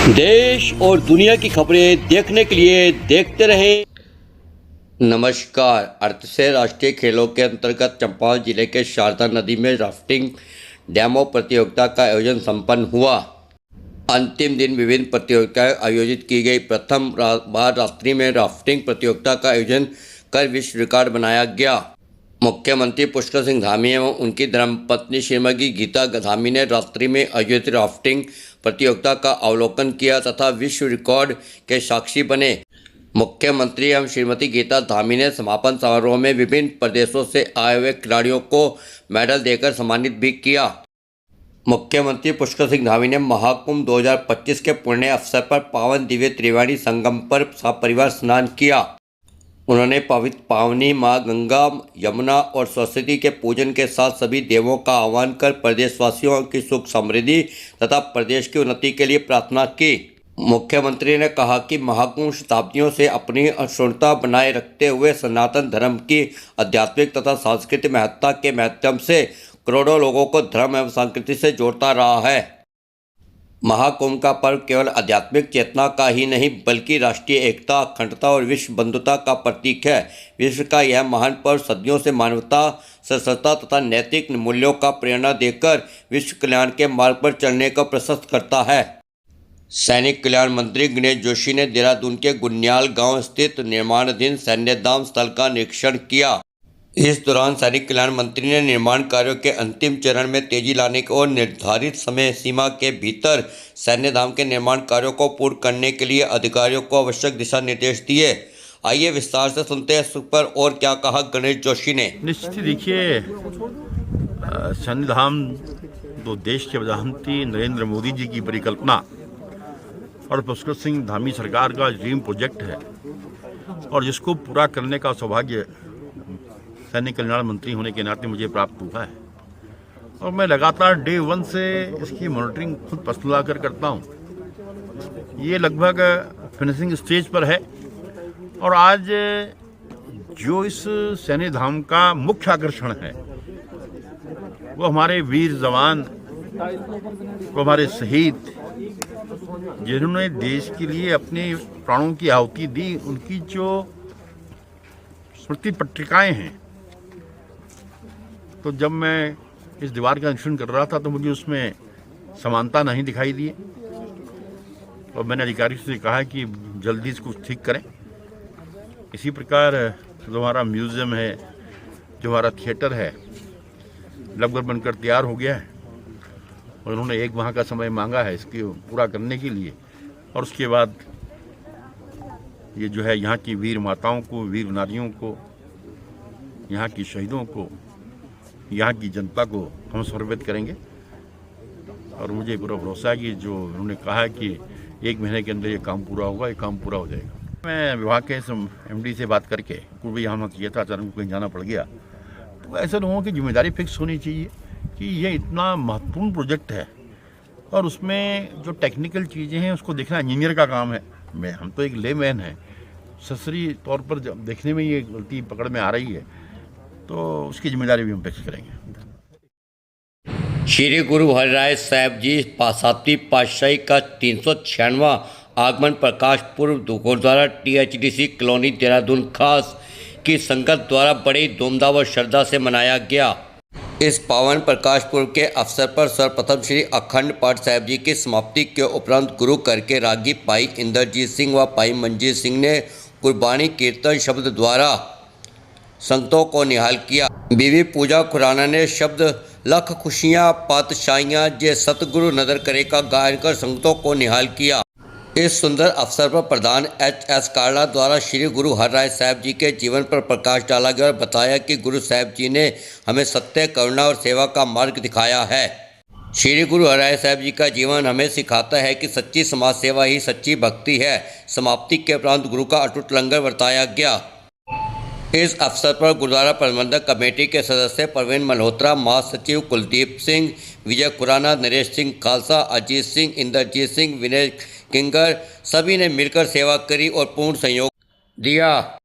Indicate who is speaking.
Speaker 1: देश और दुनिया की खबरें देखने के लिए देखते रहें। नमस्कार। अर्थ से राष्ट्रीय खेलों के अंतर्गत चंपावत जिले के शारदा नदी में राफ्टिंग डेमो प्रतियोगिता का आयोजन संपन्न हुआ। अंतिम दिन विभिन्न प्रतियोगिताएं आयोजित की गई। प्रथम बार रात्रि में राफ्टिंग प्रतियोगिता का आयोजन कर विश्व रिकॉर्ड बनाया गया। मुख्यमंत्री पुष्कर सिंह धामी एवं उनकी धर्मपत्नी श्रीमती गीता धामी ने रात्रि में आयोजित राफ्टिंग प्रतियोगिता का अवलोकन किया तथा विश्व रिकॉर्ड के साक्षी बने। मुख्यमंत्री एवं श्रीमती गीता धामी ने समापन समारोह में विभिन्न प्रदेशों से आए हुए खिलाड़ियों को मेडल देकर सम्मानित भी किया। मुख्यमंत्री पुष्कर सिंह धामी ने महाकुंभ 2025 के पुण्य अवसर पर पावन दिव्य त्रिवेणी संगम पर सपरिवार स्नान किया। उन्होंने पवित्र पावनी मां गंगा, यमुना और सरस्वती के पूजन के साथ सभी देवों का आह्वान कर प्रदेशवासियों की सुख समृद्धि तथा प्रदेश की उन्नति के लिए प्रार्थना की। मुख्यमंत्री ने कहा कि महाकुंभ शताब्दियों से अपनी अक्षुण्णता बनाए रखते हुए सनातन धर्म की आध्यात्मिक तथा सांस्कृतिक महत्ता के माध्यम से करोड़ों लोगों को धर्म एवं संस्कृति से जोड़ता रहा है। महाकुंभ का पर्व केवल आध्यात्मिक चेतना का ही नहीं बल्कि राष्ट्रीय एकता, अखंडता और विश्व बंधुता का प्रतीक है। विश्व का यह महान पर्व सदियों से मानवता, सरलता तथा नैतिक मूल्यों का प्रेरणा देकर विश्व कल्याण के मार्ग पर चलने को प्रशस्त करता है। सैनिक कल्याण मंत्री गणेश जोशी ने देहरादून के गुन्याल गांव स्थित निर्माणाधीन सैन्यधाम स्थल का निरीक्षण किया। इस दौरान सैनिक कल्याण मंत्री ने निर्माण कार्यों के अंतिम चरण में तेजी लाने और निर्धारित समय सीमा के भीतर सैन्यधाम के निर्माण कार्यों को पूर्ण करने के लिए अधिकारियों को आवश्यक दिशा निर्देश दिए। आइए विस्तार से सुनते हैं इस पर और क्या कहा गणेश जोशी ने।
Speaker 2: निश्चित ही देखिए, सैन्यधाम तो देश के प्रधानमंत्री नरेंद्र मोदी जी की परिकल्पना और पुष्कर सिंह धामी सरकार का ड्रीम प्रोजेक्ट है और जिसको पूरा करने का सौभाग्य सैनिक कल्याण मंत्री होने के नाते मुझे प्राप्त हुआ है। और मैं लगातार डे 1 से इसकी मॉनिटरिंग खुद पसला कर करता हूँ। ये लगभग फिनिशिंग स्टेज पर है और आज जो इस सैन्यधाम का मुख्य आकर्षण है वो हमारे वीर जवान, वो हमारे शहीद जिन्होंने देश के लिए अपने प्राणों की आहुति दी, उनकी जो स्मृति पट्टिकाएं हैं। तो जब मैं इस दीवार का निरीक्षण कर रहा था तो मुझे उसमें समानता नहीं दिखाई दी और मैंने अधिकारी से कहा कि जल्दी इसको ठीक करें। इसी प्रकार जो हमारा म्यूज़ियम है, जो हमारा थिएटर है, लगभग बनकर तैयार हो गया है और उन्होंने 1 माह का समय मांगा है इसके पूरा करने के लिए। और उसके बाद ये जो है यहाँ की वीर माताओं को, वीर नारियों को, यहाँ की शहीदों को, यहाँ की जनता को हम समर्पित करेंगे। और मुझे पूरा भरोसा है कि जो उन्होंने कहा है कि 1 महीने के अंदर ये काम पूरा होगा, ये काम पूरा हो जाएगा। मैं विभाग के MD से बात करके कोई भी यहाँ चाहिए था, अचानक कहीं जाना पड़ गया, तो ऐसे लोगों की जिम्मेदारी फिक्स होनी चाहिए कि ये इतना महत्वपूर्ण प्रोजेक्ट है और उसमें जो टेक्निकल चीज़ें हैं उसको देखना इंजीनियर का काम है। हम तो एक लेमैन हैं, शस्त्रीय तौर पर जब देखने में ये गलती पकड़ में आ रही है तो उसकी जिम्मेदारी भी हम फिक्स करेंगे।
Speaker 1: श्री गुरु हरिराय साहब जी 7वीं पातशाही का 396वां आगमन प्रकाश पूर्व गुरुद्वारा THDC कॉलोनी देहरादून खास की संगत द्वारा बड़ी धूमधाम और श्रद्धा से मनाया गया। इस पावन प्रकाश पुर्व के अवसर पर सर्वप्रथम श्री अखंड पाठ साहब जी की समाप्ति के उपरांत गुरु कर के रागी भाई इंद्रजीत सिंह व भाई मंजीत सिंह ने गुरबाणी कीर्तन शब्द द्वारा संतों को निहाल किया। बीवी पूजा खुराना ने शब्द लख खुशियाँ पातशाहियाँ जे सतगुरु नदर करे का गायन कर संतों को निहाल किया। इस सुंदर अवसर पर प्रधान HS काला द्वारा श्री गुरु हरिराय साहब जी के जीवन पर प्रकाश डाला गया और बताया कि गुरु साहब जी ने हमें सत्य, करुणा और सेवा का मार्ग दिखाया है। श्री गुरु हरिराय साहब जी का जीवन हमें सिखाता है कि सच्ची समाज सेवा ही सच्ची भक्ति है। समाप्ति के उपरांत गुरु का अटूट लंगर बरताया गया। इस अवसर पर गुरुद्वारा प्रबंधक कमेटी के सदस्य प्रवीण मल्होत्रा, महासचिव कुलदीप सिंह, विजय खुराना, नरेश सिंह खालसा, अजीत सिंह, इंद्रजीत सिंह, विनय किंगर सभी ने मिलकर सेवा करी और पूर्ण सहयोग दिया।